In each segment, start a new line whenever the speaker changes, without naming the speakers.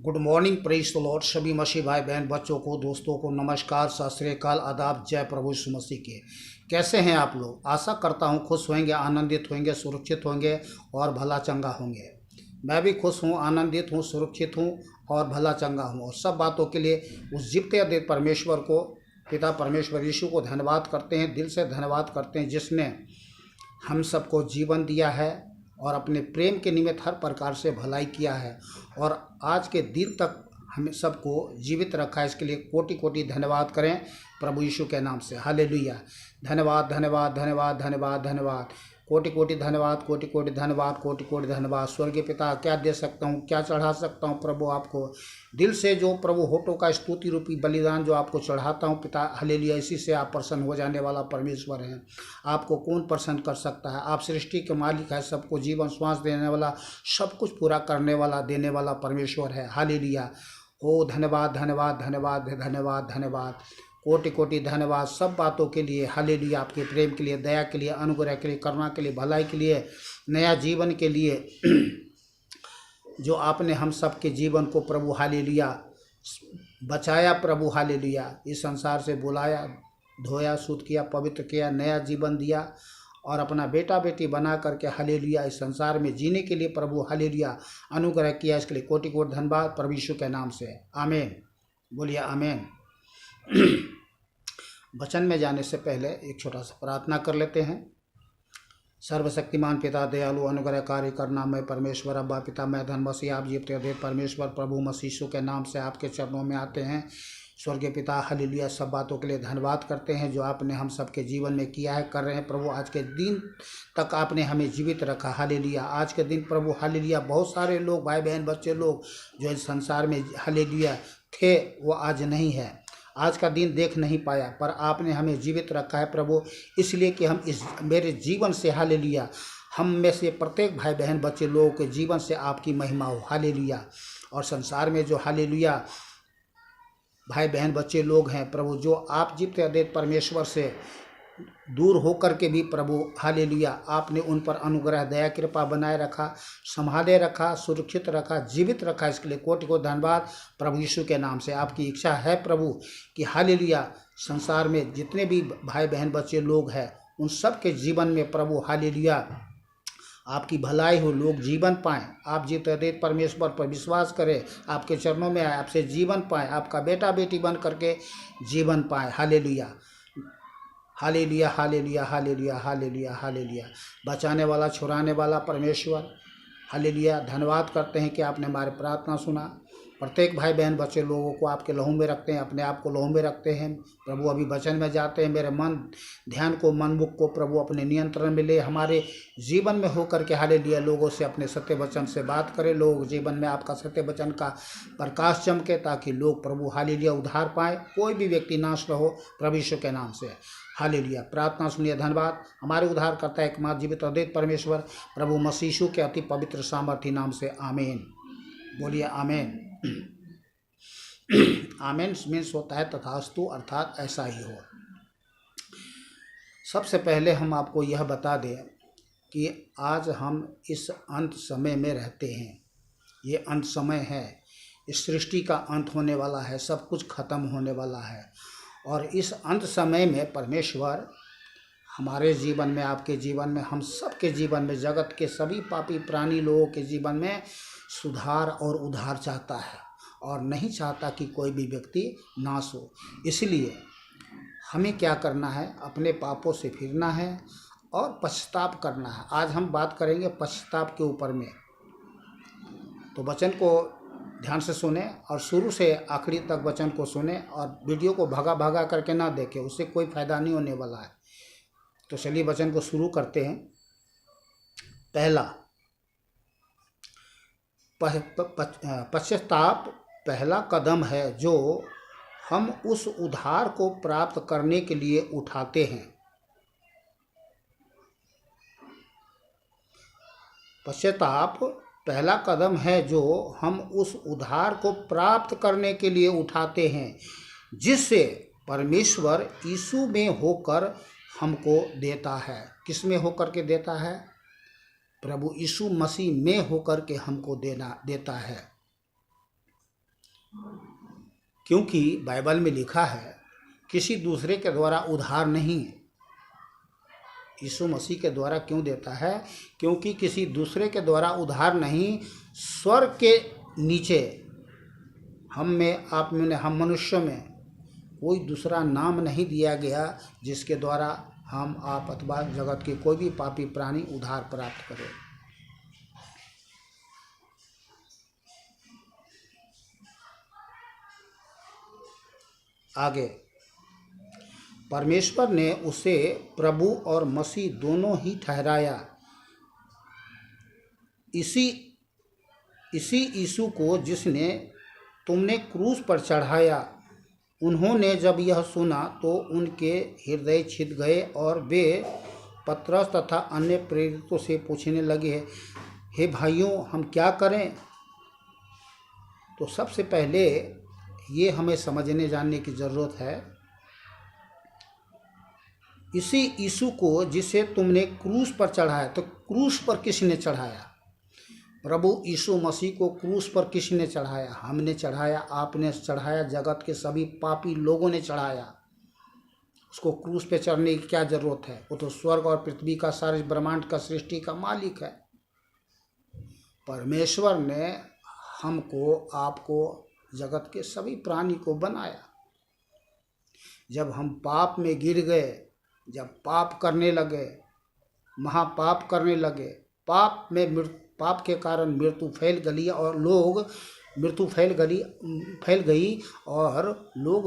Good morning, praise the Lord. सभी मसीह भाई बहन बच्चों को, दोस्तों को नमस्कार, सत श्री अकाल, आदाब, जय प्रभु यीशु मसीह के। कैसे हैं आप लोग? आशा करता हूं खुश होंगे, आनंदित होंगे, सुरक्षित होंगे और भला चंगा होंगे। मैं भी खुश हूं, आनंदित हूं, सुरक्षित हूं और भला चंगा हूं। और सब बातों के लिए उस जीवते अद्वित परमेश्वर को, पिता परमेश्वर यीशु को धन्यवाद करते हैं, दिल से धन्यवाद करते हैं, जिसने हम सबको जीवन दिया है और अपने प्रेम के निमित्त हर प्रकार से भलाई किया है और आज के दिन तक हमें सबको जीवित रखा है। इसके लिए कोटि कोटि धन्यवाद करें प्रभु यीशु के नाम से। हालेलुया। धन्यवाद धन्यवाद धन्यवाद धन्यवाद धन्यवाद, कोटि कोटि धन्यवाद, कोटि कोटि धन्यवाद, कोटि कोटि धन्यवाद। स्वर्गीय पिता, क्या दे सकता हूँ, क्या चढ़ा सकता हूँ प्रभु आपको? दिल से जो प्रभु होठों का स्तुति रूपी बलिदान जो आपको चढ़ाता हूँ पिता, हालेलुया। इसी से आप प्रसन्न हो जाने वाला परमेश्वर हैं। आपको कौन प्रसन्न कर सकता है? आप सृष्टि के मालिक है, सबको जीवन श्वास देने वाला, सब कुछ पूरा करने वाला, देने वाला परमेश्वर है। हालेलुया। ओ धन्यवाद धन्यवाद धन्यवाद धन्यवाद धन्यवाद, कोटि कोटि धन्यवाद सब बातों के लिए। हालेलुया। आपके प्रेम के लिए, दया के लिए, अनुग्रह के लिए, करुणा के लिए, भलाई के लिए, नया जीवन के लिए जो आपने हम सब के जीवन को प्रभु हालेलुया बचाया प्रभु हालेलुया। इस संसार से बुलाया, धोया, शुद्ध किया, पवित्र किया, नया जीवन दिया और अपना बेटा बेटी बना करके हालेलुया इस संसार में जीने के लिए प्रभु हालेलुया अनुग्रह किया। इसके लिए कोटि कोटि धन्यवाद प्रभु यीशु के नाम से। आमीन। बोलिए आमीन। वचन में जाने से पहले एक छोटा सा प्रार्थना कर लेते हैं। सर्वशक्तिमान पिता, दयालु, अनुग्रहकारी, करुणामय परमेश्वर, अब्बा पिता, मैं धन मसीह आप जीवते अद्वैत परमेश्वर प्रभु मसीह यीशु के नाम से आपके चरणों में आते हैं। स्वर्गीय पिता, हालेलुया सब बातों के लिए धन्यवाद करते हैं जो आपने हम सबके जीवन में किया है, कर रहे हैं प्रभु। आज के दिन तक आपने हमें जीवित रखा। हालेलुया। आज के दिन प्रभु हालेलुया बहुत सारे लोग, भाई बहन बच्चे लोग जो इस संसार में हालेलुया थे, वो आज नहीं है, आज का दिन देख नहीं पाया, पर आपने हमें जीवित रखा है प्रभु, इसलिए कि हम इस मेरे जीवन से हालेलुया, हम में से प्रत्येक भाई बहन बच्चे लोगों के जीवन से आपकी महिमा हो। हालेलुया। और संसार में जो हालेलुया भाई बहन बच्चे लोग हैं प्रभु, जो आप जीवते अद्वैत परमेश्वर से दूर होकर के भी प्रभु हालेलुया आपने उन पर अनुग्रह, दया, कृपा बनाए रखा, संभाले रखा, सुरक्षित रखा, जीवित रखा। इसके लिए कोटि को धन्यवाद प्रभु यीशु के नाम से। आपकी इच्छा है प्रभु कि हालेलुया संसार में जितने भी भाई बहन बच्चे लोग हैं उन सब के जीवन में प्रभु हालेलुया आपकी भलाई हो, लोग जीवन पाएँ। आप जीवते अद्वैत परमेश्वर पर विश्वास करें, आपके चरणों में आए, आपसे जीवन पाएँ, आपका बेटा बेटी बन करके जीवन पाएँ। Hallelujah hallelujah hallelujah hallelujah hallelujah hallelujah. बचाने वाला, छुड़ाने वाला परमेश्वर, हालेलुया धन्यवाद करते हैं कि आपने हमारे प्रार्थना सुना। प्रत्येक भाई बहन बच्चे लोगों को आपके लहू में रखते हैं, अपने आप को लहू में रखते हैं प्रभु। अभी वचन में जाते हैं, मेरे मन ध्यान को, मन मुख को प्रभु अपने नियंत्रण में ले, हमारे जीवन में होकर के हालेलुया लोगों से अपने सत्य वचन से बात करें। लोग जीवन में आपका सत्य वचन का प्रकाश चमके, ताकि लोग प्रभु हालेलुया उद्धार पाएँ, कोई भी व्यक्ति नाश न हो प्रभु यीशु के नाम से। हालेलुया। प्रार्थना सुनिए। धन्यवाद हमारे उद्धार करता है एकमात्र जीवित अद्वैत परमेश्वर प्रभु मसीह यीशु के अति पवित्र सामर्थी नाम से। आमीन। बोलिए आमीन। आमीन मीन्स होता है तथास्तु, अर्थात ऐसा ही हो। सबसे पहले हम आपको यह बता दें कि आज हम इस अंत समय में रहते हैं। ये अंत समय है, इस सृष्टि का अंत होने वाला है, सब कुछ खत्म होने वाला है। और इस अंत समय में परमेश्वर हमारे जीवन में, आपके जीवन में, हम सब के जीवन में, जगत के सभी पापी प्राणी लोगों के जीवन में सुधार और उद्धार चाहता है और नहीं चाहता कि कोई भी व्यक्ति नाश हो। इसलिए हमें क्या करना है? अपने पापों से फिरना है और पश्चाताप करना है। आज हम बात करेंगे पश्चाताप के ऊपर में, तो वचन को ध्यान से सुने और शुरू से आखिरी तक वचन को सुने और वीडियो को भागा भागा करके ना देखें, उससे कोई फायदा नहीं होने वाला है। तो चलिए वचन को शुरू करते हैं। पहला, पश्चाताप पहला कदम है जो हम उस उद्धार को प्राप्त करने के लिए उठाते हैं। पश्चाताप पहला कदम है जो हम उस उद्धार को प्राप्त करने के लिए उठाते हैं, जिससे परमेश्वर यीशु में होकर हमको देता है। किस में होकर के देता है? प्रभु यीशु मसीह में होकर के हमको देता है। क्योंकि बाइबल में लिखा है किसी दूसरे के द्वारा उद्धार नहीं है। यीशु मसीह के द्वारा क्यों देता है? क्योंकि किसी दूसरे के द्वारा उद्धार नहीं, स्वर्ग के नीचे हम में, आप में, हम मनुष्यों में कोई दूसरा नाम नहीं दिया गया जिसके द्वारा हम, आप अथवा जगत के कोई भी पापी प्राणी उद्धार प्राप्त करे। आगे परमेश्वर ने उसे प्रभु और मसीह दोनों ही ठहराया। इसी यीशु को जिसने तुमने क्रूस पर चढ़ाया। उन्होंने जब यह सुना तो उनके हृदय छिद गए और वे पतरस तथा अन्य प्रेरितों से पूछने लगे, हे भाइयों, हम क्या करें? तो सबसे पहले ये हमें समझने जानने की ज़रूरत है, इसी यीशु को जिसे तुमने क्रूस पर चढ़ाया। तो क्रूस पर किसने चढ़ाया? प्रभु यीशु मसीह को क्रूस पर किसने चढ़ाया? हमने चढ़ाया, आपने चढ़ाया, जगत के सभी पापी लोगों ने चढ़ाया। उसको क्रूस पे चढ़ने की क्या ज़रूरत है? वो तो स्वर्ग और पृथ्वी का, सारे ब्रह्मांड का, सृष्टि का मालिक है। परमेश्वर ने हमको, आपको, जगत के सभी प्राणी को बनाया। जब हम पाप में गिर गए, जब पाप करने लगे, महापाप करने लगे, पाप के कारण मृत्यु फैल गई और लोग मृत्यु फैल गई और लोग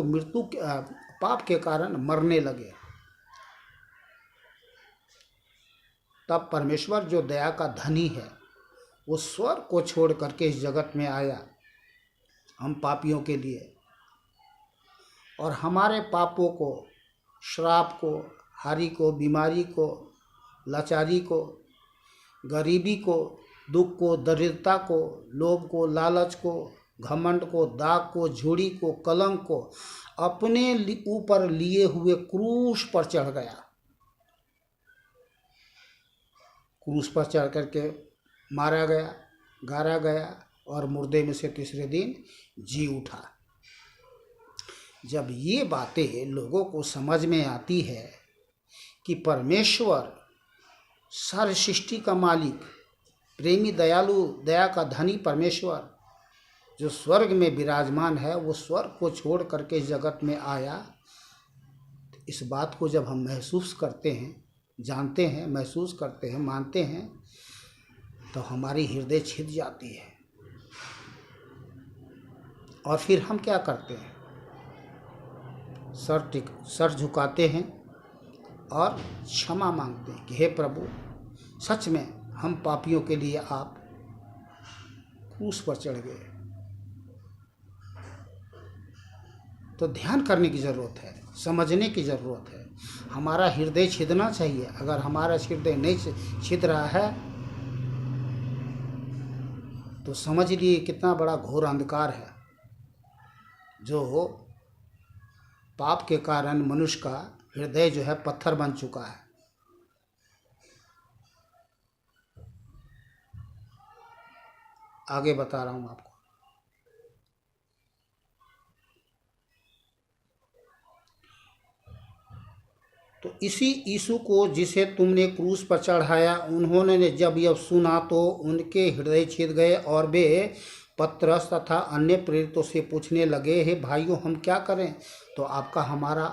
पाप के कारण मरने लगे। तब परमेश्वर जो दया का धनी है, वो स्वर्ग को छोड़ करके इस जगत में आया हम पापियों के लिए, और हमारे पापों को, श्राप को, हानि को, बीमारी को, लाचारी को, गरीबी को, दुख को, दरिद्रता को, लोभ को, लालच को, घमंड को, दाग को, झूठी को, कलंक को अपने ऊपर लिए हुए क्रूस पर चढ़ गया। क्रूस पर चढ़ करके मारा गया, गाड़ा गया और मुर्दे में से तीसरे दिन जी उठा। जब ये बातें लोगों को समझ में आती है कि परमेश्वर सारी सृष्टि का मालिक, प्रेमी, दयालु, दया का धनी परमेश्वर जो स्वर्ग में विराजमान है, वो स्वर्ग को छोड़ करके इस जगत में आया, इस बात को जब हम महसूस करते हैं, जानते हैं, महसूस करते हैं, मानते हैं, तो हमारी हृदय छिद जाती है। और फिर हम क्या करते हैं? सर झुकाते हैं और क्षमा मांगते हैं कि हे प्रभु, सच में हम पापियों के लिए आप क्रूस पर चढ़ गए। तो ध्यान करने की ज़रूरत है, समझने की ज़रूरत है। हमारा हृदय छिदना चाहिए। अगर हमारा हृदय नहीं छिद रहा है तो समझ लिए कितना बड़ा घोर अंधकार है जो पाप के कारण मनुष्य का हृदय जो है पत्थर बन चुका है। आगे बता रहा हूँ आपको। तो इसी यीशु को जिसे तुमने क्रूस पर चढ़ाया, उन्होंने जब यह सुना तो उनके हृदय छिद गए और वे पतरस तथा अन्य प्रेरितों से पूछने लगे, हे भाइयों, हम क्या करें? तो आपका, हमारा,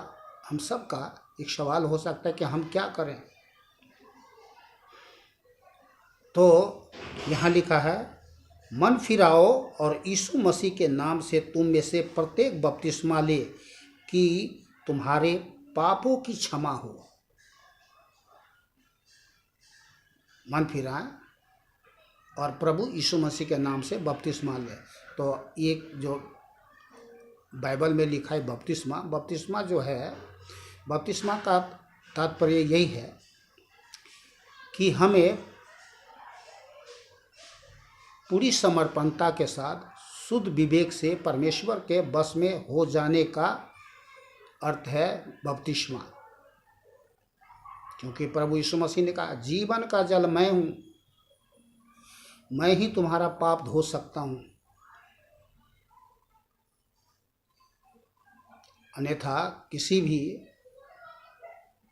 हम सब का एक सवाल हो सकता है कि हम क्या करें। तो यहाँ लिखा है, मन फिराओ और यीशु मसीह के नाम से तुम में से प्रत्येक बपतिस्मा ले कि तुम्हारे पापों की क्षमा हो। मन फिराएं और प्रभु यीशु मसीह के नाम से बपतिस्मा ले। तो एक जो बाइबल में लिखा है बपतिस्मा जो है, बपतिस्मा का तात्पर्य यही है कि हमें पूरी समर्पणता के साथ शुद्ध विवेक से परमेश्वर के बस में हो जाने का अर्थ है बपतिस्मा। क्योंकि प्रभु यीशु मसीह ने कहा, जीवन का जल मैं हूँ, मैं ही तुम्हारा पाप धो सकता हूँ। अन्यथा किसी भी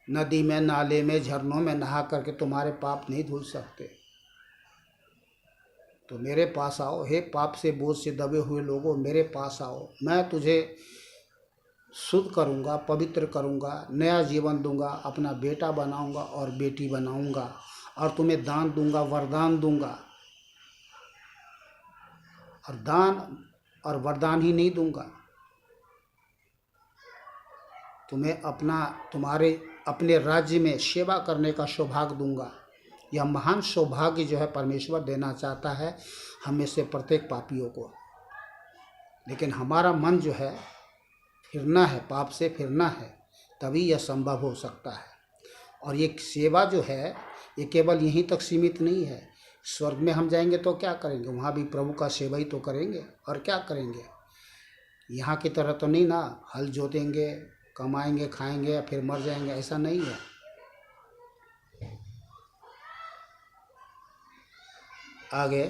नदी में, नाले में, झरनों में नहा करके तुम्हारे पाप नहीं धुल सकते। तो मेरे पास आओ, हे पाप से बोझ से दबे हुए लोगों, मेरे पास आओ। मैं तुझे शुद्ध करूँगा, पवित्र करूँगा, नया जीवन दूंगा, अपना बेटा बनाऊंगा और बेटी बनाऊंगा, और तुम्हें दान दूंगा, वरदान दूंगा। और दान और वरदान ही नहीं दूंगा, तुम्हें तुम्हारे अपने राज्य में सेवा करने का सौभाग्य दूंगा। यह महान सौभाग्य जो है परमेश्वर देना चाहता है हम में से प्रत्येक पापियों को। लेकिन हमारा मन जो है फिरना है, पाप से फिरना है, तभी यह संभव हो सकता है। और ये सेवा जो है ये केवल यहीं तक सीमित नहीं है। स्वर्ग में हम जाएंगे तो क्या करेंगे? वहाँ भी प्रभु का सेवा ही तो करेंगे। और क्या करेंगे? यहाँ की तरह तो नहीं ना, हल जोतेंगे, कमाएंगे, खाएंगे, फिर मर जाएंगे, ऐसा नहीं है। आगे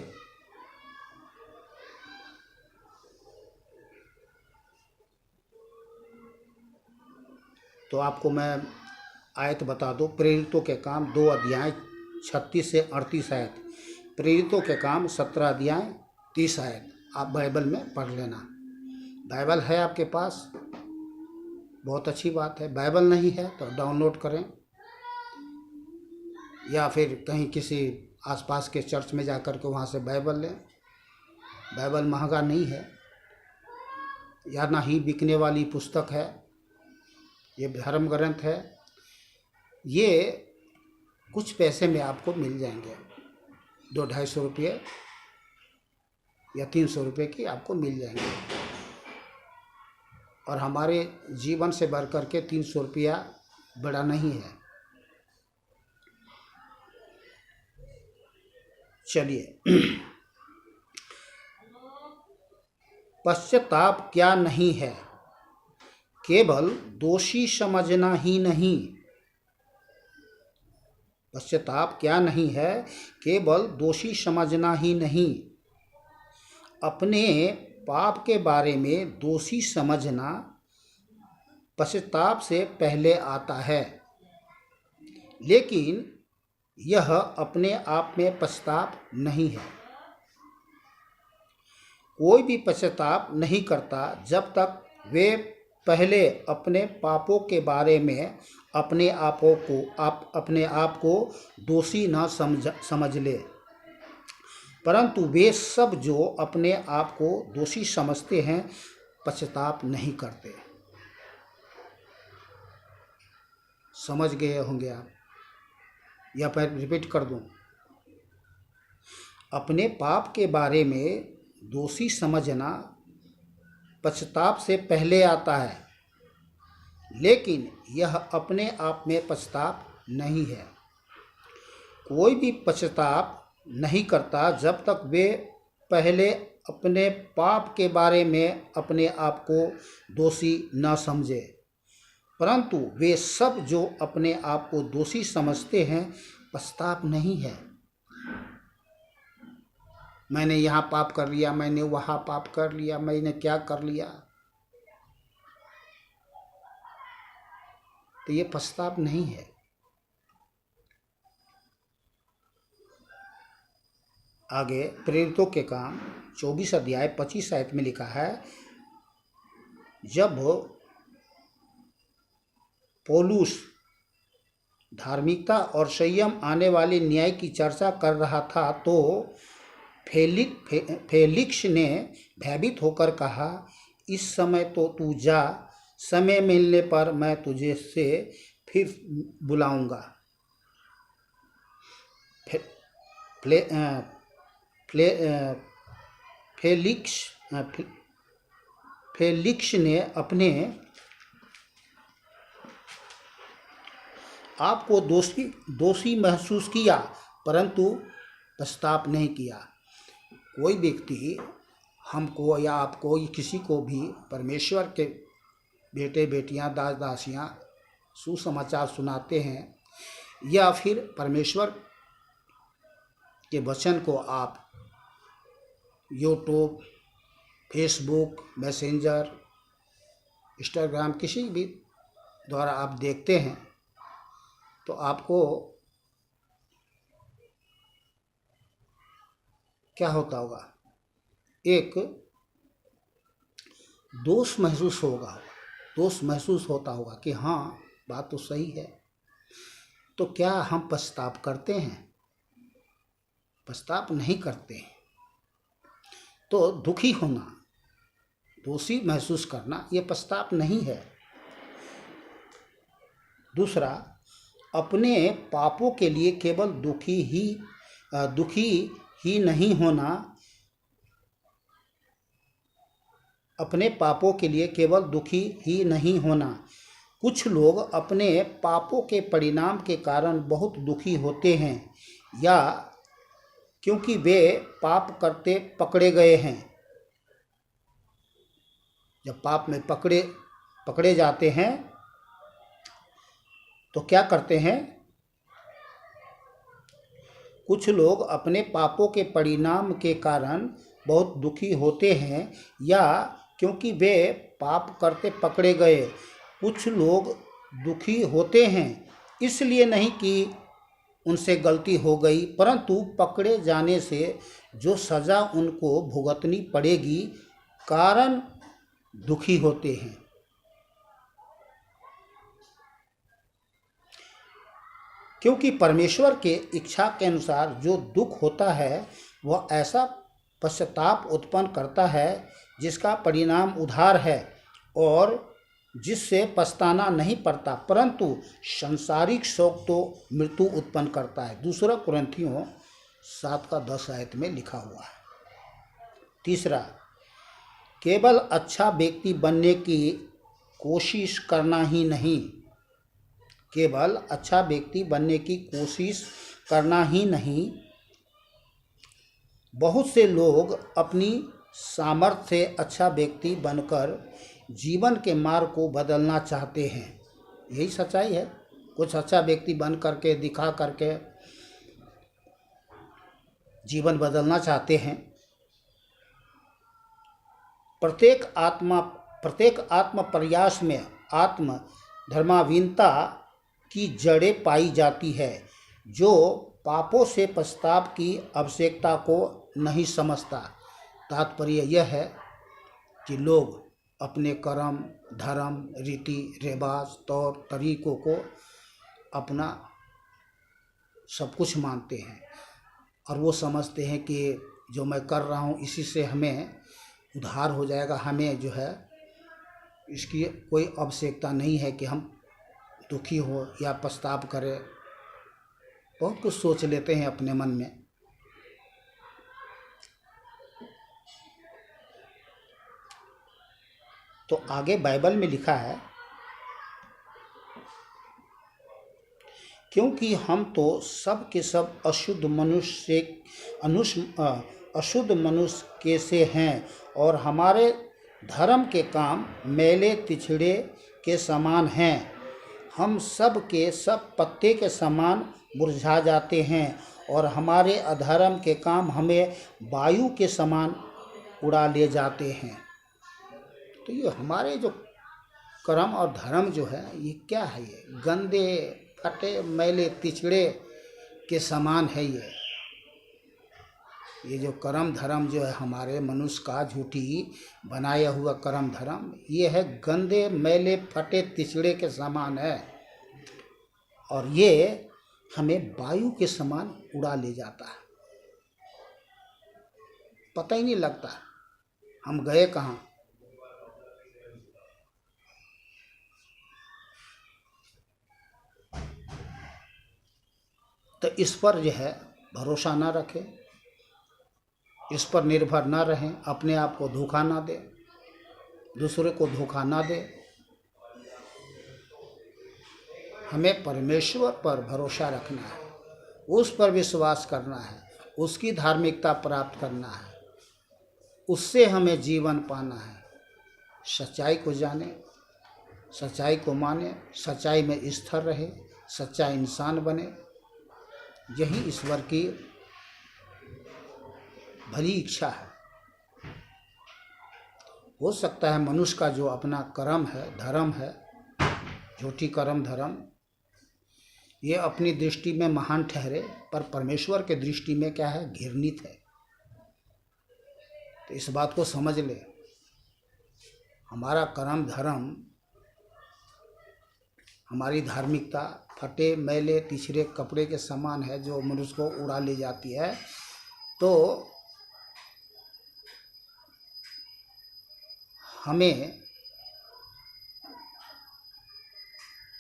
तो आपको मैं आयत बता दूं, प्रेरितों के काम 2 अध्याय 36 से 38 आयत, प्रेरितों के काम 17 अध्याय 30 आयत आप बाइबल में पढ़ लेना। बाइबल है आपके पास, बहुत अच्छी बात है। बाइबल नहीं है तो डाउनलोड करें, या फिर कहीं किसी आसपास के चर्च में जाकर के वहाँ से बाइबल लें। बाइबल महंगा नहीं है, या ना ही बिकने वाली पुस्तक है। ये धर्म ग्रंथ है। ये कुछ पैसे में आपको मिल जाएंगे, 200-250 रुपये या 300 रुपये की आपको मिल जाएंगे। और हमारे जीवन से बढ़ कर के 300 रुपया बड़ा नहीं है। चलिए, पश्चाताप क्या नहीं है, केवल दोषी समझना ही नहीं। पश्चाताप क्या नहीं है, केवल दोषी समझना ही नहीं। अपने पाप के बारे में दोषी समझना पश्चाताप से पहले आता है, लेकिन यह अपने आप में पश्चाताप नहीं है। कोई भी पश्चाताप नहीं करता जब तक वे पहले अपने पापों के बारे में अपने आप को दोषी न समझ ले। परंतु वे सब जो अपने आप को दोषी समझते हैं पश्चाताप नहीं करते। समझ गए होंगे आप, या फिर रिपीट कर दूं? अपने पाप के बारे में दोषी समझना पश्चाताप से पहले आता है, लेकिन यह अपने आप में पश्चाताप नहीं है। कोई भी पश्चाताप नहीं करता जब तक वे पहले अपने पाप के बारे में अपने आप को दोषी न समझे। परंतु वे सब जो अपने आप को दोषी समझते हैं पश्चाताप नहीं है। मैंने यहाँ पाप कर लिया, मैंने वहाँ पाप कर लिया, मैंने क्या कर लिया, तो ये पश्चाताप नहीं है। आगे प्रेरितों के काम 24 अध्याय 25 आयत में लिखा है, जब पौलुस धार्मिकता और संयम आने वाले न्याय की चर्चा कर रहा था तो फेलिक्स ने भयभीत होकर कहा, इस समय तो तू जा, समय मिलने पर मैं तुझे से फिर बुलाऊंगा। फेलिक्स ने अपने आप को दोषी महसूस किया, परंतु पश्चाताप नहीं किया। कोई व्यक्ति हमको या आपको या किसी को भी परमेश्वर के बेटे बेटियां, दास दासियां सुसमाचार सुनाते हैं, या फिर परमेश्वर के वचन को आप यूट्यूब, फेसबुक, मैसेंजर इंस्टाग्राम किसी भी द्वारा आप देखते हैं तो आपको क्या होता होगा, एक दोष महसूस होता होगा कि हाँ बात तो सही है। तो क्या हम पछताप करते हैं? पछताप नहीं करते हैं। तो दुखी होना, दोषी महसूस करना, ये पछताप नहीं है। दूसरा, अपने पापों के लिए केवल दुखी ही नहीं होना, अपने पापों के लिए केवल दुखी ही नहीं होना। कुछ लोग अपने पापों के परिणाम के कारण बहुत दुखी होते हैं, या क्योंकि वे पाप करते पकड़े गए हैं। जब पाप में पकड़े जाते हैं तो क्या करते हैं? कुछ लोग अपने पापों के परिणाम के कारण बहुत दुखी होते हैं, या क्योंकि वे पाप करते पकड़े गए। कुछ लोग दुखी होते हैं इसलिए नहीं कि उनसे गलती हो गई, परंतु पकड़े जाने से जो सज़ा उनको भुगतनी पड़ेगी कारण दुखी होते हैं। क्योंकि परमेश्वर के इच्छा के अनुसार जो दुख होता है वह ऐसा पश्चाताप उत्पन्न करता है जिसका परिणाम उद्धार है और जिससे पछताना नहीं पड़ता, परंतु सांसारिक शोक तो मृत्यु उत्पन्न करता है। दूसरा कुरिन्थियों 7:10 में लिखा हुआ है। तीसरा, केवल अच्छा व्यक्ति बनने की कोशिश करना ही नहीं, केवल अच्छा व्यक्ति बनने की कोशिश करना ही नहीं, बहुत से लोग अपनी सामर्थ्य से अच्छा व्यक्ति बनकर जीवन के मार्ग को बदलना चाहते हैं। यही सच्चाई है। कुछ अच्छा व्यक्ति बन करके, दिखा करके जीवन बदलना चाहते हैं। प्रत्येक आत्म प्रयास में आत्म धर्मावीनता की जड़ें पाई जाती है, जो पापों से पश्चाताप की आवश्यकता को नहीं समझता। तात्पर्य यह है कि लोग अपने कर्म, धर्म, रीति रिवाज, तौर तरीकों को अपना सब कुछ मानते हैं और वो समझते हैं कि जो मैं कर रहा हूँ इसी से हमें उद्धार हो जाएगा, हमें जो है इसकी कोई आवश्यकता नहीं है कि हम दुखी हो या पछताप करें। बहुत कुछ सोच लेते हैं अपने मन में। तो आगे बाइबल में लिखा है, क्योंकि हम तो सब के सब अशुद्ध मनुष्य के से हैं और हमारे धर्म के काम मैले तिछड़े के समान हैं। हम सब के सब पत्ते के समान मुरझा जाते हैं और हमारे अधर्म के काम हमें वायु के समान उड़ा ले जाते हैं। तो ये हमारे जो कर्म और धर्म जो है ये क्या है? ये गंदे फटे मैले तिछड़े के समान है। ये जो कर्म धर्म जो है हमारे मनुष्य का झूठी बनाया हुआ कर्म धर्म, ये है गंदे मैले फटे तिछड़े के समान है और ये हमें वायु के समान उड़ा ले जाता है। पता ही नहीं लगता हम गए कहाँ। तो इस पर जो है भरोसा ना रखें, इस पर निर्भर ना रहें, अपने आप को धोखा ना दें, दूसरे को धोखा ना दें। हमें परमेश्वर पर भरोसा रखना है, उस पर विश्वास करना है, उसकी धार्मिकता प्राप्त करना है, उससे हमें जीवन पाना है। सच्चाई को जाने, सच्चाई को माने, सच्चाई में स्थिर रहे, सच्चा इंसान बने। यही ईश्वर की भली इच्छा है। हो सकता है मनुष्य का जो अपना कर्म है, धर्म है, झूठी कर्म धर्म, ये अपनी दृष्टि में महान ठहरे, पर परमेश्वर के दृष्टि में क्या है, घृणित है। तो इस बात को समझ ले, हमारा कर्म धर्म, हमारी धार्मिकता फटे मैले तिछरे कपड़े के समान है जो मनुष्य को उड़ा ले जाती है। तो हमें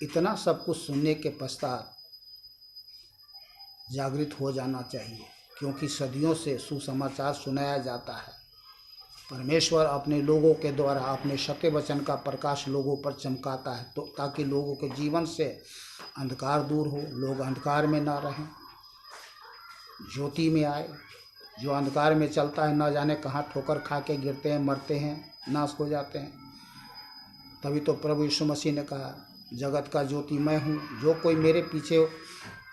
इतना सब कुछ सुनने के पश्चात जागृत हो जाना चाहिए, क्योंकि सदियों से सुसमाचार सुनाया जाता है। परमेश्वर अपने लोगों के द्वारा अपने सत्य वचन का प्रकाश लोगों पर चमकाता है, तो ताकि लोगों के जीवन से अंधकार दूर हो, लोग अंधकार में ना रहें, ज्योति में आए। जो अंधकार में चलता है न जाने कहाँ ठोकर खा के गिरते हैं, मरते हैं, नाश हो जाते हैं। तभी तो प्रभु यीशु मसीह ने कहा, जगत का ज्योति मैं हूँ, जो कोई मेरे पीछे,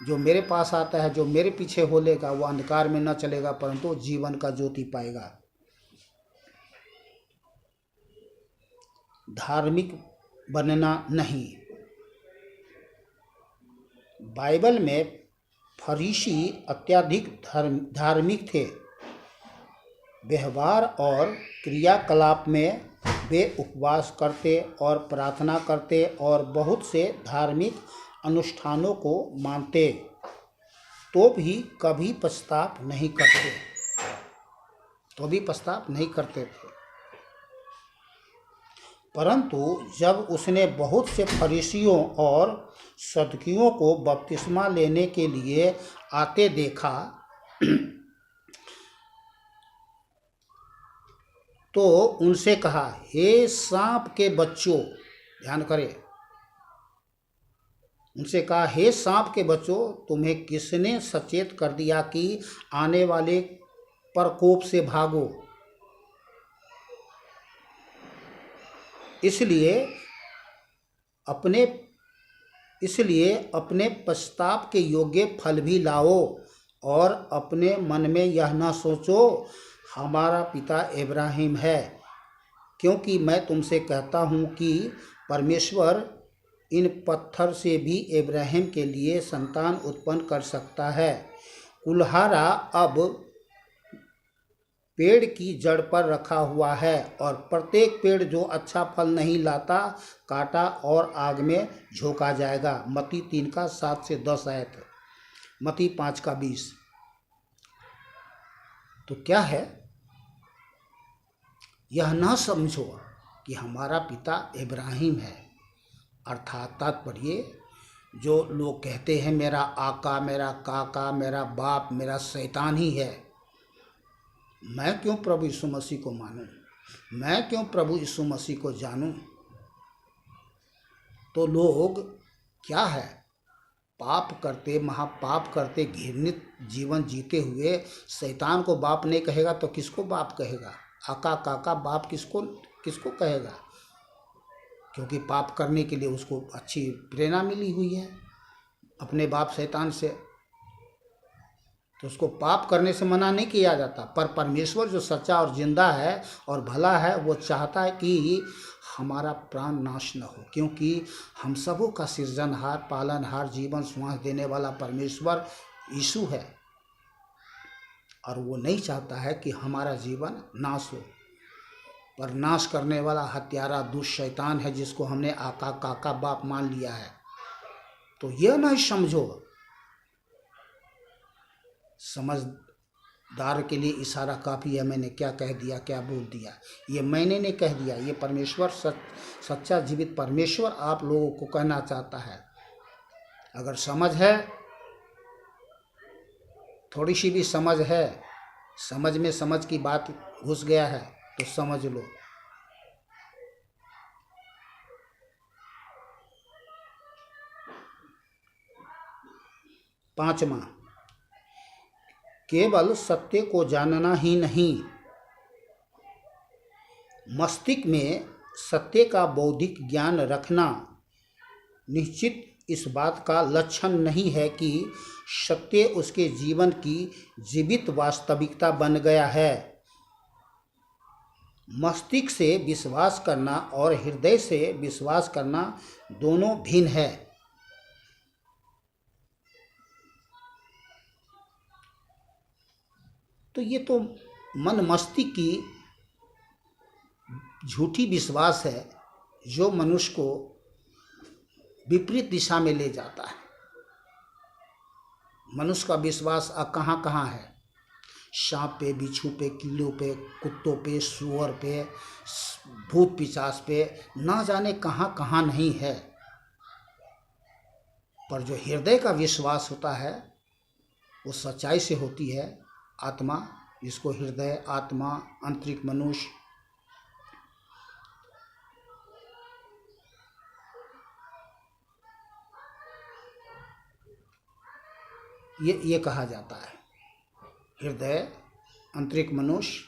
जो मेरे पास आता है, जो मेरे पीछे हो लेगा, वो अंधकार में न चलेगा परंतु जीवन का ज्योति पाएगा। धार्मिक बनना नहीं। बाइबल में फरीसी अत्यधिक धार्मिक थे। व्यवहार और क्रियाकलाप में वे उपवास करते और प्रार्थना करते और बहुत से धार्मिक अनुष्ठानों को मानते, तो भी कभी पश्चाताप नहीं करते थे। परंतु जब उसने बहुत से फरीसियों और सदुकियों को बपतिस्मा लेने के लिए आते देखा, तो उनसे कहा, हे सांप के बच्चों, ध्यान करें, उनसे कहा, हे सांप के बच्चों, तुम्हें किसने सचेत कर दिया कि आने वाले प्रकोप से भागो? इसलिए अपने पश्चाताप के योग्य फल भी लाओ और अपने मन में यह न सोचो हमारा पिता इब्राहिम है, क्योंकि मैं तुमसे कहता हूँ कि परमेश्वर इन पत्थर से भी इब्राहिम के लिए संतान उत्पन्न कर सकता है। कुल्हाड़ा अब पेड़ की जड़ पर रखा हुआ है और प्रत्येक पेड़ जो अच्छा फल नहीं लाता काटा और आग में झोंका जाएगा। मत्ती 3:7-10 आयत, मत्ती 5:20। तो क्या है, यह न समझो कि हमारा पिता इब्राहिम है, अर्थात तात्पर्य जो लोग कहते हैं मेरा आका, मेरा काका, मेरा बाप, मेरा शैतान ही है, मैं क्यों प्रभु यीशु मसीह को मानूं, मैं क्यों प्रभु यीशु मसीह को जानूं? तो लोग क्या है, पाप करते, महापाप करते, घृणित जीवन जीते हुए शैतान को बाप नहीं कहेगा तो किसको बाप कहेगा? आका काका बाप किसको कहेगा? क्योंकि पाप करने के लिए उसको अच्छी प्रेरणा मिली हुई है अपने बाप शैतान से, तो उसको पाप करने से मना नहीं किया जाता। पर परमेश्वर जो सच्चा और जिंदा है और भला है, वो चाहता है कि हमारा प्राण नाश न हो, क्योंकि हम सबों का सृजनहार, पालनहार, जीवन श्वास देने वाला परमेश्वर यीशु है, और वो नहीं चाहता है कि हमारा जीवन नाश हो। पर नाश करने वाला हत्यारा दुष्ट शैतान है, जिसको हमने आका काका बाप मान लिया है। तो यह नहीं समझो, समझदार के लिए इशारा काफ़ी है। मैंने क्या कह दिया, क्या बोल दिया, ये मैंने नहीं कह दिया, ये परमेश्वर सच्चा जीवित परमेश्वर आप लोगों को कहना चाहता है। अगर समझ है, थोड़ी सी भी समझ है, समझ में समझ की बात घुस गया है तो समझ लो। पांचवा, केवल सत्य को जानना ही नहीं, मस्तिष्क में सत्य का बौद्धिक ज्ञान रखना निश्चित इस बात का लक्षण नहीं है कि सत्य उसके जीवन की जीवित वास्तविकता बन गया है। मस्तिष्क से विश्वास करना और हृदय से विश्वास करना दोनों भिन्न है। तो ये तो मन मस्तिष्क की झूठी विश्वास है जो मनुष्य को विपरीत दिशा में ले जाता है। मनुष्य का विश्वास कहाँ कहाँ है? सांप पे, बिच्छू पे, कीड़ों पे, कुत्तों पे, सुअर पे, भूत पिशाच पे, ना जाने कहाँ कहाँ नहीं है। पर जो हृदय का विश्वास होता है वो सच्चाई से होती है। आत्मा, जिसको हृदय, आत्मा, आंतरिक मनुष्य, ये कहा जाता है। हृदय, आंतरिक मनुष्य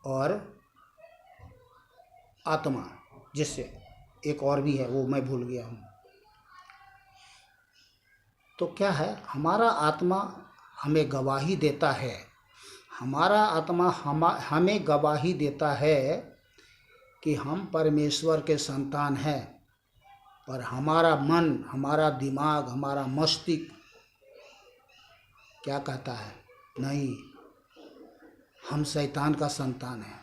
और आत्मा, जिससे एक और भी है वो मैं भूल गया हूँ। तो क्या है, हमारा आत्मा हमें गवाही देता है, हमारा आत्मा हमें गवाही देता है कि हम परमेश्वर के संतान हैं। पर हमारा मन, हमारा दिमाग, हमारा मस्तिष्क क्या कहता है? नहीं, हम शैतान का संतान हैं।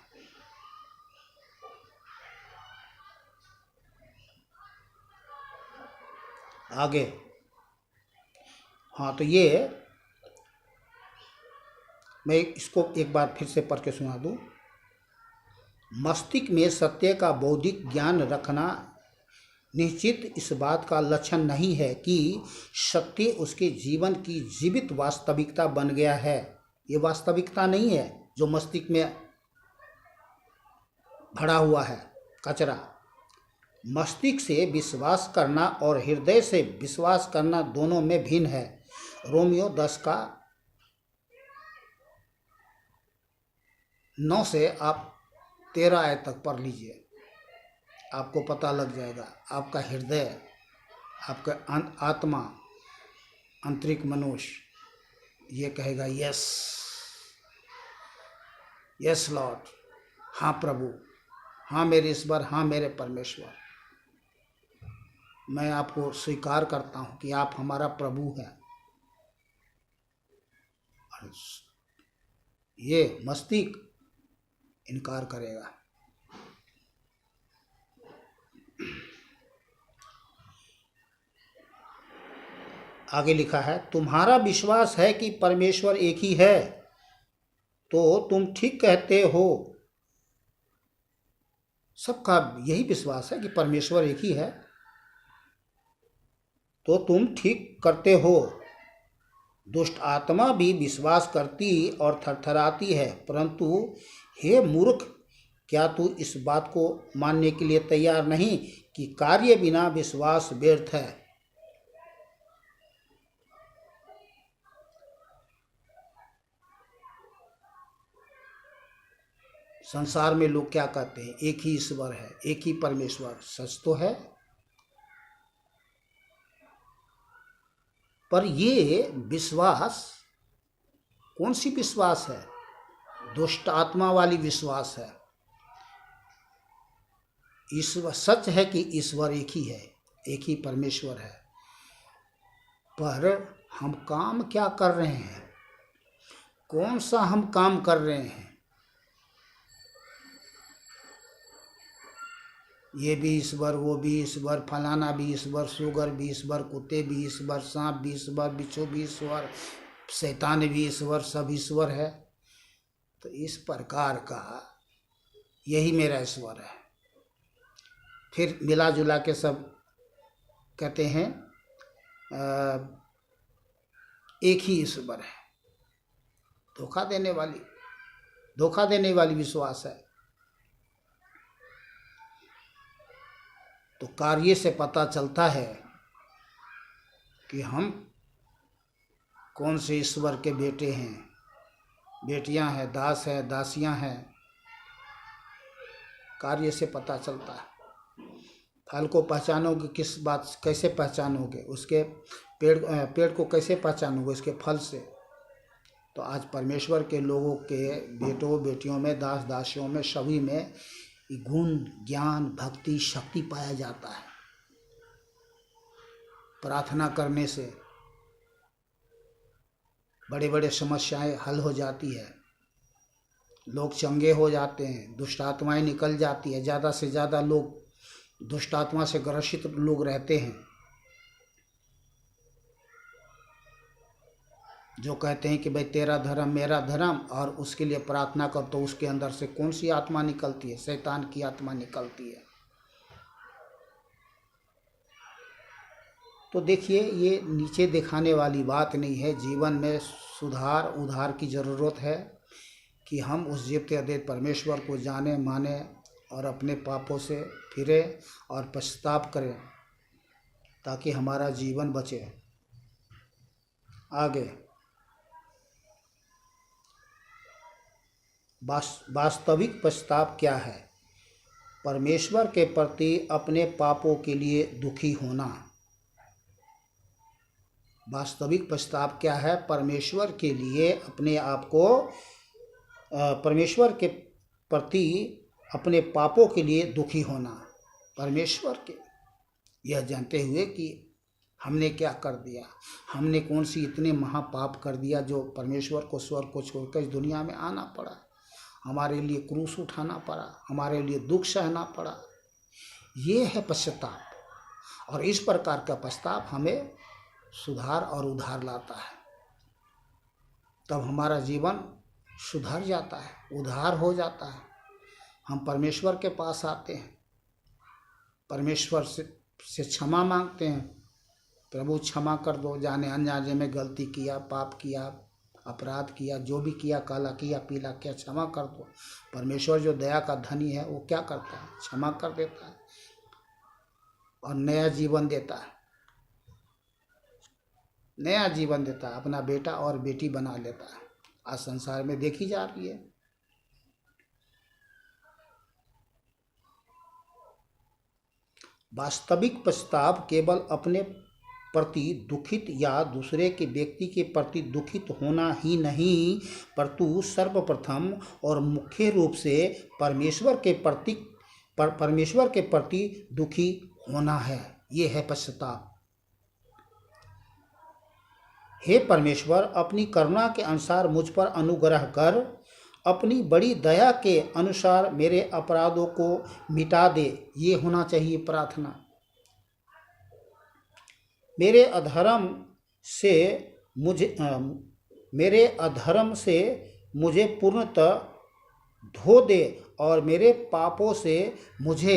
आगे, हाँ, तो ये मैं इसको एक बार फिर से पढ़ के सुना दूँ। मस्तिष्क में सत्य का बौद्धिक ज्ञान रखना निश्चित इस बात का लक्षण नहीं है कि सत्य उसके जीवन की जीवित वास्तविकता बन गया है। ये वास्तविकता नहीं है जो मस्तिष्क में भरा हुआ है कचरा। मस्तिष्क से विश्वास करना और हृदय से विश्वास करना दोनों में भिन्न है। रोमियो 10 का 9 से आप 13 आयत तक पढ़ लीजिए, आपको पता लग जाएगा। आपका हृदय, आपका आत्मा, आंतरिक मनुष्य ये कहेगा यस, यस लॉर्ड, हाँ प्रभु, हाँ मेरे ईश्वर, हाँ मेरे परमेश्वर, मैं आपको स्वीकार करता हूँ कि आप हमारा प्रभु हैं। और ये मस्तिष्क इनकार करेगा। आगे लिखा है, तुम्हारा विश्वास है कि परमेश्वर एक ही है तो तुम ठीक कहते हो। सबका यही विश्वास है कि परमेश्वर एक ही है तो तुम ठीक करते हो। दुष्ट आत्मा भी विश्वास करती और थरथराती है, परंतु हे मूर्ख, क्या तू इस बात को मानने के लिए तैयार नहीं कि कार्य बिना विश्वास व्यर्थ है? संसार में लोग क्या कहते हैं? एक ही ईश्वर है, एक ही परमेश्वर। सच तो है, पर ये विश्वास कौन सी विश्वास है? दुष्ट आत्मा वाली विश्वास है। ईश्वर, सच है कि ईश्वर एक ही है, एक ही परमेश्वर है, पर हम काम क्या कर रहे हैं? कौन सा हम काम कर रहे हैं? ये भी ईश्वर, वो भी ईश्वर, फलाना भी ईश्वर, शुगर भी ईश्वर, कुत्ते भी ईश्वर, सांप भी ईश्वर, बिच्छू भी ईश्वर, शैतान भी ईश्वर, सब ईश्वर है। तो इस प्रकार का यही मेरा ईश्वर है। फिर मिला जुला के सब कहते हैं एक ही ईश्वर है। धोखा देने वाली विश्वास है। तो कार्य से पता चलता है कि हम कौन से ईश्वर के बेटे हैं, बेटियां हैं, दास हैं, दासियां हैं। कार्य से पता चलता है। फल को पहचानोगे किस बात, कैसे पहचानोगे? उसके पेड़ को कैसे पहचानोगे? उसके फल से। तो आज परमेश्वर के लोगों के बेटों बेटियों में, दास दासियों में, सभी में गुण, ज्ञान, भक्ति, शक्ति पाया जाता है। प्रार्थना करने से बड़े बड़े समस्याएं हल हो जाती है, लोग चंगे हो जाते हैं, दुष्ट आत्माएं निकल जाती है। ज़्यादा से ज़्यादा लोग दुष्ट आत्मा से ग्रसित लोग रहते हैं, जो कहते हैं कि भाई तेरा धर्म मेरा धर्म, और उसके लिए प्रार्थना कर, तो उसके अंदर से कौन सी आत्मा निकलती है? शैतान की आत्मा निकलती है। तो देखिए, ये नीचे दिखाने वाली बात नहीं है। जीवन में सुधार उधार की ज़रूरत है कि हम उस जीवते अद्वैत परमेश्वर को जाने माने और अपने पापों से फिरे और पश्चाताप करें, ताकि हमारा जीवन बचे। आगे वास्तविक पश्चाताप क्या है? परमेश्वर के प्रति अपने पापों के लिए दुखी होना। वास्तविक पश्चाताप क्या है? परमेश्वर के लिए अपने आप को, परमेश्वर के प्रति अपने पापों के लिए दुखी होना। परमेश्वर के यह जानते हुए कि हमने क्या कर दिया, हमने कौन सी इतने महापाप कर दिया जो परमेश्वर को, स्वर्ग को छोड़कर इस दुनिया में आना पड़ा, हमारे लिए क्रूस उठाना पड़ा, हमारे लिए दुख सहना पड़ा। ये है पश्चाताप। और इस प्रकार का पश्चाताप हमें सुधार और उद्धार लाता है। तब हमारा जीवन सुधर जाता है, उद्धार हो जाता है। हम परमेश्वर के पास आते हैं, परमेश्वर से क्षमा मांगते हैं, प्रभु क्षमा कर दो, जाने अनजाने में गलती किया, पाप किया, अपराध किया, जो भी किया, काला किया, पीला किया, क्षमा कर दो। परमेश्वर जो दया का धनी है, वो क्या करता है? क्षमा कर देता है और नया जीवन देता है, नया जीवन देता है, अपना बेटा और बेटी बना लेता है। आज संसार में देखी जा रही है। वास्तविक पश्चाताप केवल अपने प्रति दुखित या दूसरे के व्यक्ति के प्रति दुखित होना ही नहीं, परंतु सर्वप्रथम और मुख्य रूप से परमेश्वर के प्रति दुखी होना है। ये है पश्चाताप। हे परमेश्वर, अपनी करुणा के अनुसार मुझ पर अनुग्रह कर, अपनी बड़ी दया के अनुसार मेरे अपराधों को मिटा दे। ये होना चाहिए प्रार्थना। मेरे अधर्म से मुझे पूर्णतः धो दे और मेरे पापों से मुझे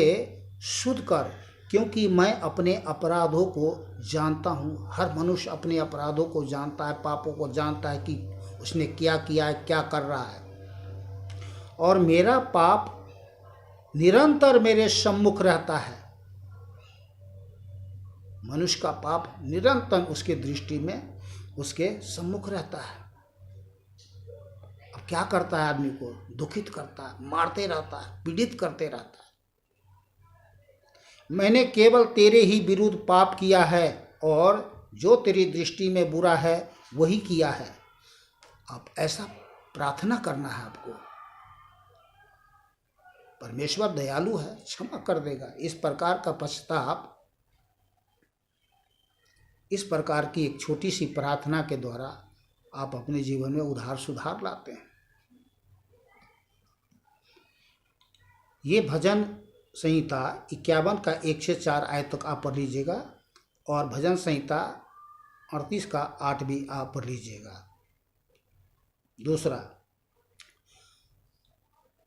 शुद्ध कर, क्योंकि मैं अपने अपराधों को जानता हूँ। हर मनुष्य अपने अपराधों को जानता है, पापों को जानता है कि उसने क्या किया है, क्या कर रहा है। और मेरा पाप निरंतर मेरे सम्मुख रहता है। मनुष्य का पाप निरंतर उसके दृष्टि में, उसके सम्मुख रहता है। अब क्या करता है? आदमी को दुखित करता है, मारते रहता है, पीड़ित करते रहता है। मैंने केवल तेरे ही विरुद्ध पाप किया है और जो तेरी दृष्टि में बुरा है वही किया है। अब ऐसा प्रार्थना करना है आपको। परमेश्वर दयालु है, क्षमा कर देगा। इस प्रकार का पश्चाताप, इस प्रकार की एक छोटी सी प्रार्थना के द्वारा आप अपने जीवन में उधार सुधार लाते हैं। ये भजन संहिता 51 का 1 से 4 आयत तक आप पढ़ लीजिएगा, और भजन संहिता 38 का 8 भी आप पढ़ लीजिएगा। दूसरा,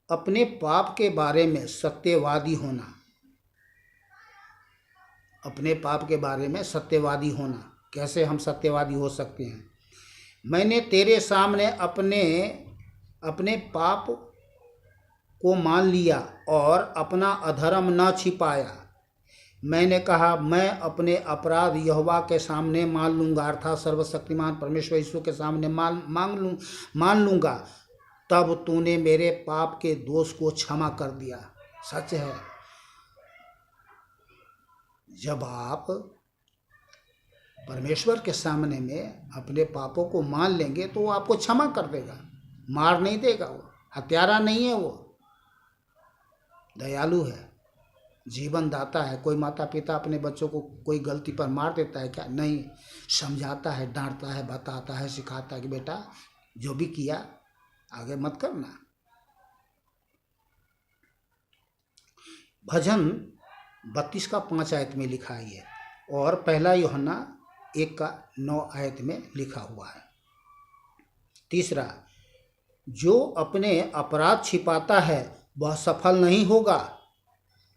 अपने पाप के बारे में सत्यवादी होना। अपने पाप के बारे में सत्यवादी होना। कैसे हम सत्यवादी हो सकते हैं? मैंने तेरे सामने अपने पाप को मान लिया और अपना अधर्म न छिपाया। मैंने कहा, मैं अपने अपराध यहोवा के सामने मान लूँगा, अर्थात सर्वशक्तिमान परमेश्वर यीशु के सामने मान लूँगा। तब तूने मेरे पाप के दोष को क्षमा कर दिया। सच है, जब आप परमेश्वर के सामने में अपने पापों को मान लेंगे तो वो आपको क्षमा कर देगा, मार नहीं देगा। वो हत्यारा नहीं है, वो दयालु है, जीवन दाता है। कोई माता पिता अपने बच्चों को कोई गलती पर मार देता है क्या? नहीं, समझाता है, डांटता है, बताता है, सिखाता है कि बेटा जो भी किया आगे मत करना। भजन 32 का 5 आयत में लिखा है ये, और पहला यूहन्ना 1 का 9 आयत में लिखा हुआ है। तीसरा, जो अपने अपराध छिपाता है वह सफल नहीं होगा।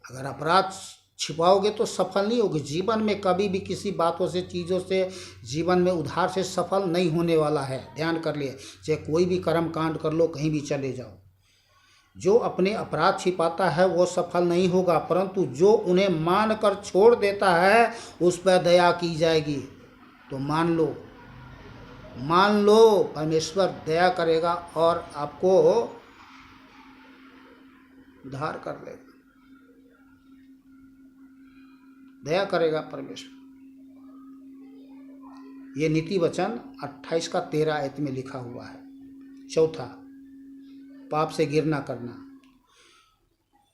अगर अपराध छिपाओगे तो सफल नहीं होगे। जीवन में कभी भी किसी बातों से, चीज़ों से, जीवन में उधार से सफल नहीं होने वाला है। ध्यान कर लिए, चाहे कोई भी कर्म कांड कर लो, कहीं भी चले जाओ। जो अपने अपराध छिपाता है वो सफल नहीं होगा, परंतु जो उन्हें मान कर छोड़ देता है उस पर दया की जाएगी। तो मान लो, परमेश्वर दया करेगा और आपको उद्धार कर लेगा। दया करेगा परमेश्वर। ये नीति वचन 28 का 13 आयत में लिखा हुआ है। चौथा, पाप से घिर ना करना।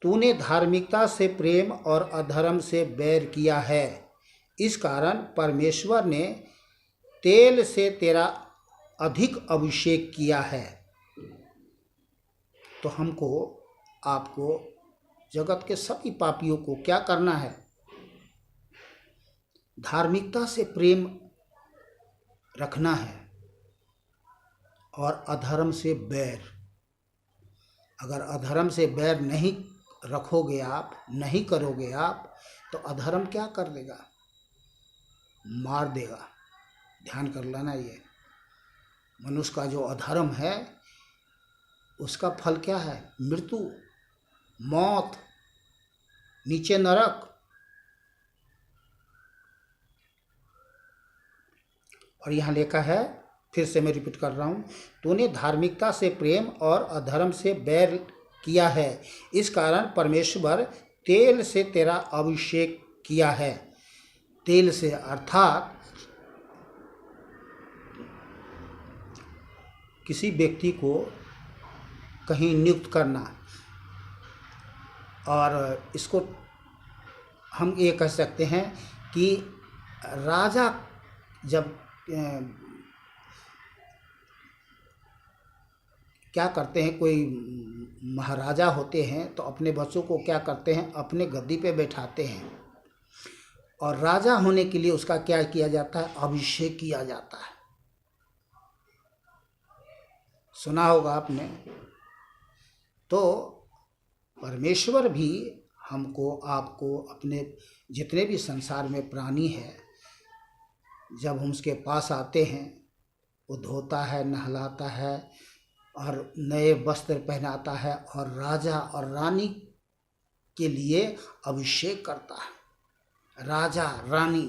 तूने धार्मिकता से प्रेम और अधर्म से बैर किया है, इस कारण परमेश्वर ने तेल से तेरा अधिक अभिषेक किया है। तो हमको, आपको, जगत के सभी पापियों को क्या करना है? धार्मिकता से प्रेम रखना है और अधर्म से बैर। अगर अधर्म से बैर नहीं रखोगे आप, नहीं करोगे आप, तो अधर्म क्या कर देगा? मार देगा। ध्यान कर लेना, ये मनुष्य का जो अधर्म है उसका फल क्या है? मृत्यु, मौत, नीचे नरक। और यहाँ लिखा है, फिर से मैं रिपीट कर रहा हूँ, तूने धार्मिकता से प्रेम और अधर्म से बैर किया है, इस कारण परमेश्वर तेल से तेरा अभिषेक किया है। तेल से अर्थात किसी व्यक्ति को कहीं नियुक्त करना, और इसको हम ये कह सकते हैं कि राजा जब क्या करते हैं, कोई महाराजा होते हैं तो अपने बच्चों को क्या करते हैं? अपने गद्दी पे बैठाते हैं, और राजा होने के लिए उसका क्या किया जाता है? अभिषेक किया जाता है। सुना होगा आपने। तो परमेश्वर भी हमको, आपको, अपने जितने भी संसार में प्राणी हैं, जब हम उसके पास आते हैं वो धोता है, नहलाता है और नए वस्त्र पहनाता है, और राजा और रानी के लिए अभिषेक करता है। राजा रानी,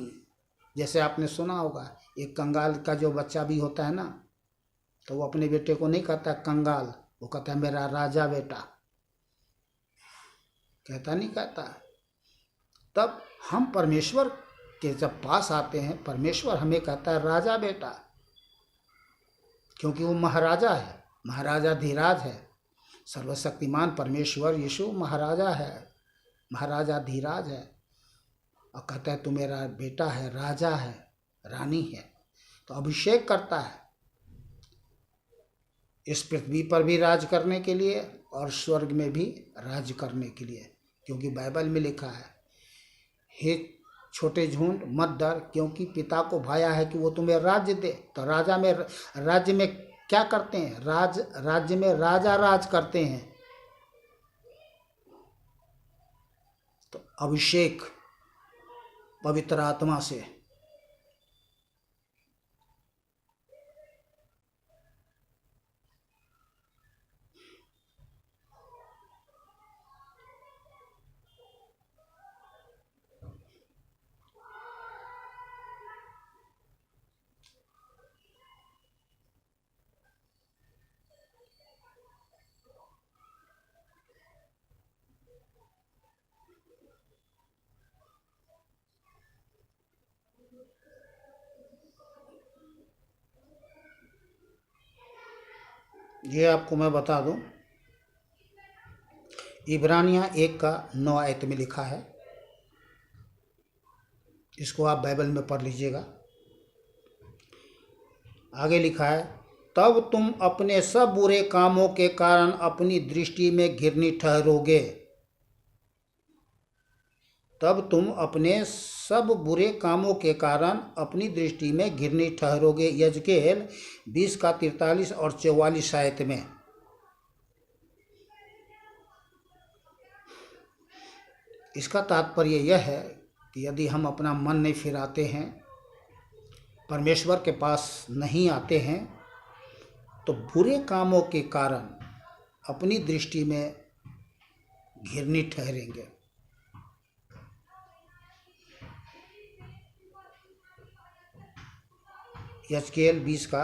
जैसे आपने सुना होगा, एक कंगाल का जो बच्चा भी होता है ना, तो वो अपने बेटे को नहीं कहता कंगाल, वो कहता है मेरा राजा बेटा, कहता नहीं, कहता। तब हम परमेश्वर के जब पास आते हैं, परमेश्वर हमें कहता है राजा बेटा, क्योंकि वो महाराजा है, महाराजा धीराज है। सर्वशक्तिमान परमेश्वर यीशु महाराजा है, महाराजा धीराज है, और कहता है तू मेरा बेटा है, राजा है, रानी है। तो अभिषेक करता है इस पृथ्वी पर भी राज करने के लिए और स्वर्ग में भी राज करने के लिए, क्योंकि बाइबल में लिखा है, हे छोटे झुंड मत डर, क्योंकि पिता को भाया है कि वो तुम्हें राज्य दे। तो राज्य में क्या करते हैं? राज्य में राजा राज करते हैं। तो अभिषेक पवित्र आत्मा से, ये आपको मैं बता दूं, इब्रानियाँ 1 का 9 आयत में लिखा है, इसको आप बाइबल में पढ़ लीजिएगा। आगे लिखा है, तब तुम अपने सब बुरे कामों के कारण अपनी दृष्टि में घृणित ठहरोगे। तब तुम अपने सब बुरे कामों के कारण अपनी दृष्टि में घृणित ठहरोगे। यजकेल 20 का 43 और 44 आयत में। इसका तात्पर्य यह है कि यदि हम अपना मन नहीं फिराते हैं, परमेश्वर के पास नहीं आते हैं, तो बुरे कामों के कारण अपनी दृष्टि में घृणित ठहरेंगे। यजकेल 20 का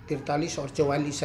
43 और 44